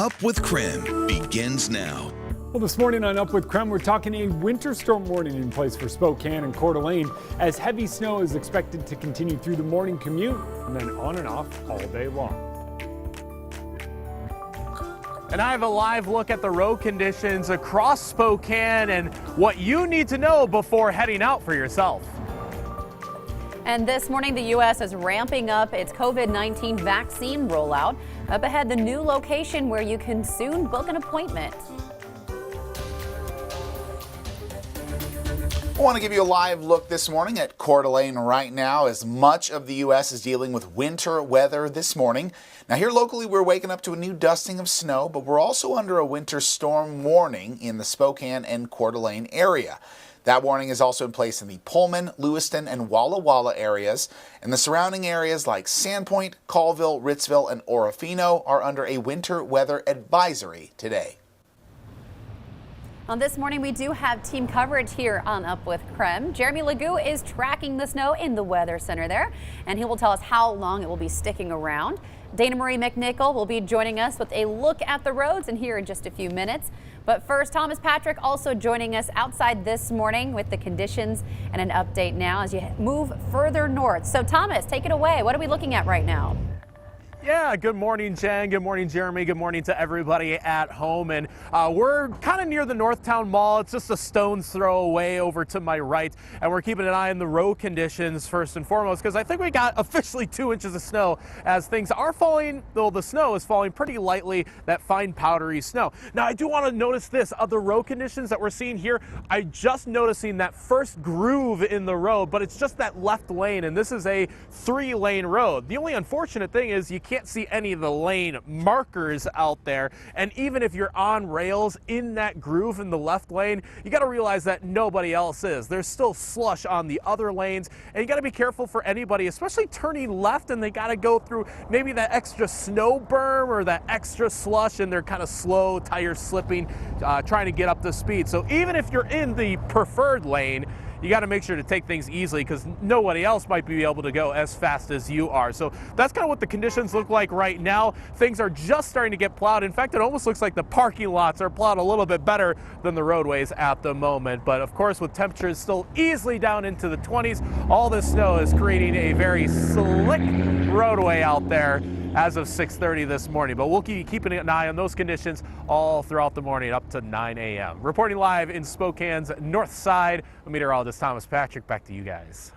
Up with KREM begins now. Well, this morning on Up with KREM, we're talking a winter storm warning in place for Spokane and Coeur d'Alene, as heavy snow is expected to continue through the morning commute and then on and off all day long. And I have a live look at the road conditions across Spokane and what you need to know before heading out for yourself. And this morning, the U.S. is ramping up its COVID-19 vaccine rollout. Up ahead, the new location where you can soon book an appointment. I want to give you a live look this morning at Coeur d'Alene right now, as much of the U.S. is dealing with winter weather this morning. Now here locally, we're waking up to a new dusting of snow, but we're also under a winter storm warning in the Spokane and Coeur d'Alene area. That warning is also in place in the Pullman, Lewiston, and Walla Walla areas. And the surrounding areas like Sandpoint, Colville, Ritzville, and Orofino are under a winter weather advisory today. On this morning, we do have team coverage here on Up with KREM. Jeremy Legoo is tracking the snow in the Weather Center there, and he will tell us how long it will be sticking around. Dana Marie McNichol will be joining us with a look at the roads and here in just a few minutes. But first, Thomas Patrick also joining us outside this morning with the conditions and an update now as you move further north. So Thomas, take it away. What are we looking at right now? Yeah, good morning, Jen. Good morning, Jeremy. Good morning to everybody at home. And we're kind of near the Northtown Mall. It's just a stone's throw away over to my right. And we're keeping an eye on the road conditions first and foremost, because I think we got officially 2 inches of snow as things are falling, though the snow is falling pretty lightly, that fine powdery snow. Now, I do want to notice this. Of the road conditions that we're seeing here, I just noticing that first groove in the road, but it's just that left lane, and this is a 3-lane road. The only unfortunate thing is you can't see any of the lane markers out there, and even if you're on rails in that groove in the left lane, you got to realize that nobody else is. There's still slush on the other lanes, and you got to be careful for anybody, especially turning left, and they got to go through maybe that extra snow berm or that extra slush, and they're kind of slow, tires slipping, trying to get up to speed. So even if you're in the preferred lane, you got to make sure to take things easily, because nobody else might be able to go as fast as you are. So that's kind of what the conditions look like right now. Things are just starting to get plowed. In fact, it almost looks like the parking lots are plowed a little bit better than the roadways at the moment. But of course, with temperatures still easily down into the 20s, all this snow is creating a very slick roadway out there as of 6:30 this morning. But we'll keep keeping an eye on those conditions all throughout the morning up to 9 a.m. Reporting live in Spokane's north side, meteorologist Thomas Patrick. Back to you guys.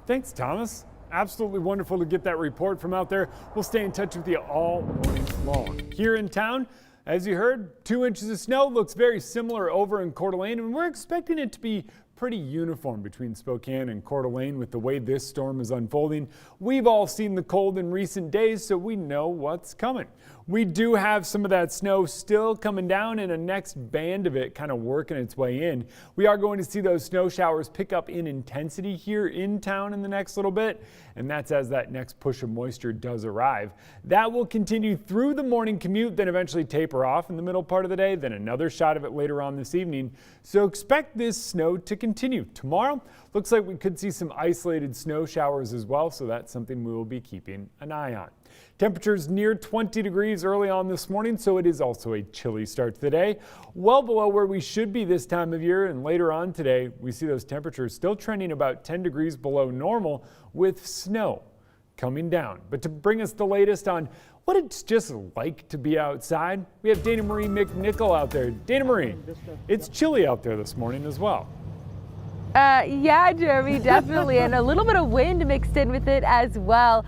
Thanks, Thomas. Absolutely wonderful to get that report from out there. We'll stay in touch with you all morning long. Here in town, as you heard, 2 inches of snow looks very similar over in Coeur d'Alene, and we're expecting it to be pretty uniform between Spokane and Coeur d'Alene with the way this storm is unfolding. We've all seen the cold in recent days, so we know what's coming. We do have some of that snow still coming down and a next band of it kind of working its way in. We are going to see those snow showers pick up in intensity here in town in the next little bit, and that's as that next push of moisture does arrive. That will continue through the morning commute, then eventually taper off in the middle part of the day, then another shot of it later on this evening. So expect this snow to continue. Tomorrow, looks like we could see some isolated snow showers as well, so that's something we will be keeping an eye on. Temperatures near 20 degrees early on this morning, so it is also a chilly start to the day. Well below where we should be this time of year, and later on today, we see those temperatures still trending about 10 degrees below normal with snow coming down. But to bring us the latest on what it's just like to be outside, we have Dana Marie McNichol out there. Dana Marie, it's chilly out there this morning as well. Yeah, Jeremy, definitely, and a little bit of wind mixed in with it as well.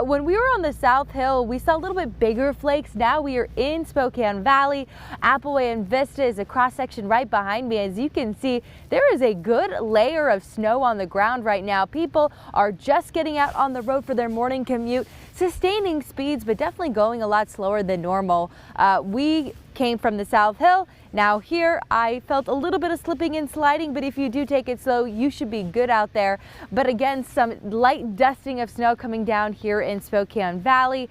When we were on the South Hill, we saw a little bit bigger flakes. Now we are in Spokane Valley. Appleway and Vista is a cross section right behind me. As you can see, there is a good layer of snow on the ground right now. People are just getting out on the road for their morning commute, sustaining speeds, but definitely going a lot slower than normal. We came from the South Hill. Now here, I felt a little bit of slipping and sliding, but if you do take it slow, you should be good out there. But again, some light dusting of snow coming down here in Spokane Valley.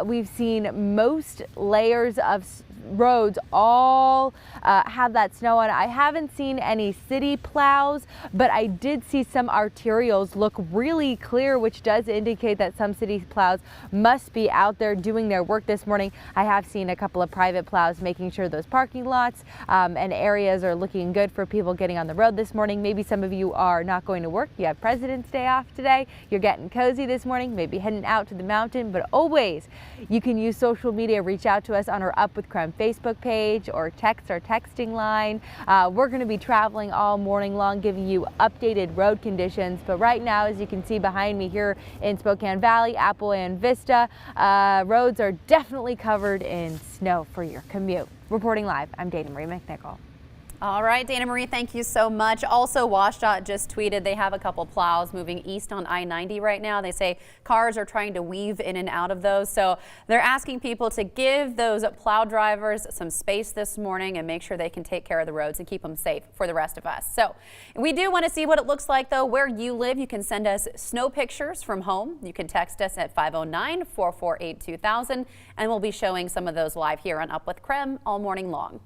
We've seen most layers of roads all have that snow on it. I haven't seen any city plows, but I did see some arterials look really clear, which does indicate that some city plows must be out there doing their work this morning. I have seen a couple of private plows making sure those parking lots and areas are looking good for people getting on the road this morning. Maybe some of you are not going to work. You have President's Day off today. You're getting cozy this morning, maybe heading out to the mountain, but always you can use social media. Reach out to us on our Up with KREM Facebook page or text our texting line. We're going to be traveling all morning long, giving you updated road conditions. But right now, as you can see behind me here in Spokane Valley, Apple and Vista, roads are definitely covered in snow for your commute. Reporting live, I'm Dana Marie McNichol. All right, Dana Marie, thank you so much. Also, WashDOT just tweeted they have a couple plows moving east on I-90 right now. They say cars are trying to weave in and out of those. So they're asking people to give those plow drivers some space this morning and make sure they can take care of the roads and keep them safe for the rest of us. So we do want to see what it looks like, though, where you live. You can send us snow pictures from home. You can text us at 509-448-2000, and we'll be showing some of those live here on Up with KREM all morning long.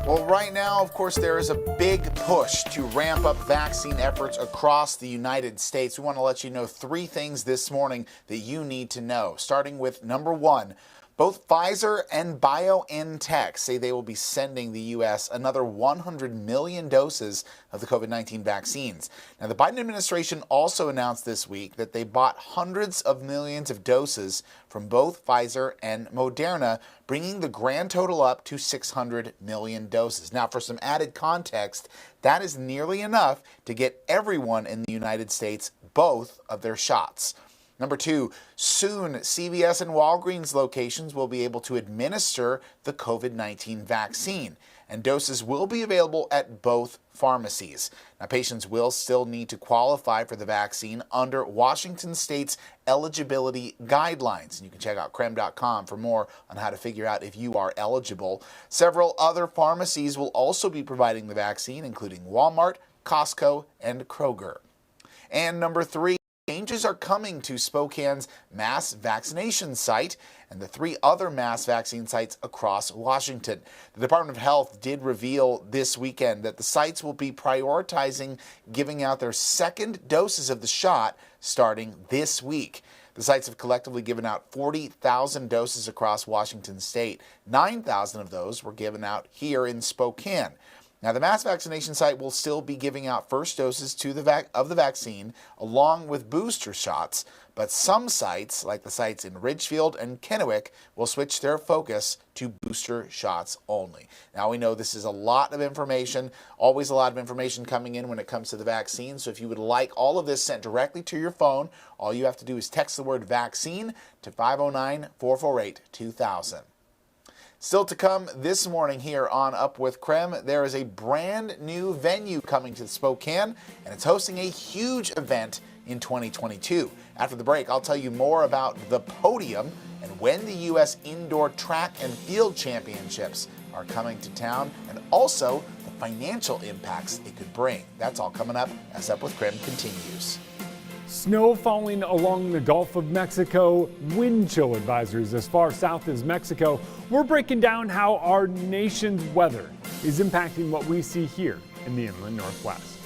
Well, right now, of course, there is a big push to ramp up vaccine efforts across the United States. We want to let you know 3 things this morning that you need to know, starting with number 1. Both Pfizer and BioNTech say they will be sending the U.S. another 100 million doses of the COVID-19 vaccines. Now, the Biden administration also announced this week that they bought hundreds of millions of doses from both Pfizer and Moderna, bringing the grand total up to 600 million doses. Now, for some added context, that is nearly enough to get everyone in the United States both of their shots. Number 2, soon CVS and Walgreens locations will be able to administer the COVID-19 vaccine, and doses will be available at both pharmacies. Now, patients will still need to qualify for the vaccine under Washington State's eligibility guidelines. And you can check out KREM.com for more on how to figure out if you are eligible. Several other pharmacies will also be providing the vaccine, including Walmart, Costco, and Kroger. And number 3, changes are coming to Spokane's mass vaccination site and the 3 other mass vaccine sites across Washington. The Department of Health did reveal this weekend that the sites will be prioritizing giving out their second doses of the shot starting this week. The sites have collectively given out 40,000 doses across Washington state. 9,000 of those were given out here in Spokane. Now, the mass vaccination site will still be giving out first doses of the vaccine along with booster shots, but some sites, like the sites in Ridgefield and Kennewick, will switch their focus to booster shots only. Now, we know this is a lot of information, always a lot of information coming in when it comes to the vaccine, so if you would like all of this sent directly to your phone, all you have to do is text the word vaccine to 509-448-2000. Still to come this morning here on Up with KREM, there is a brand new venue coming to Spokane, and it's hosting a huge event in 2022. After the break, I'll tell you more about the podium and when the U.S. Indoor Track and Field Championships are coming to town, and also the financial impacts it could bring. That's all coming up as Up with KREM continues. Snow falling along the Gulf of Mexico, wind chill advisories as far south as Mexico. We're breaking down how our nation's weather is impacting what we see here in the inland Northwest.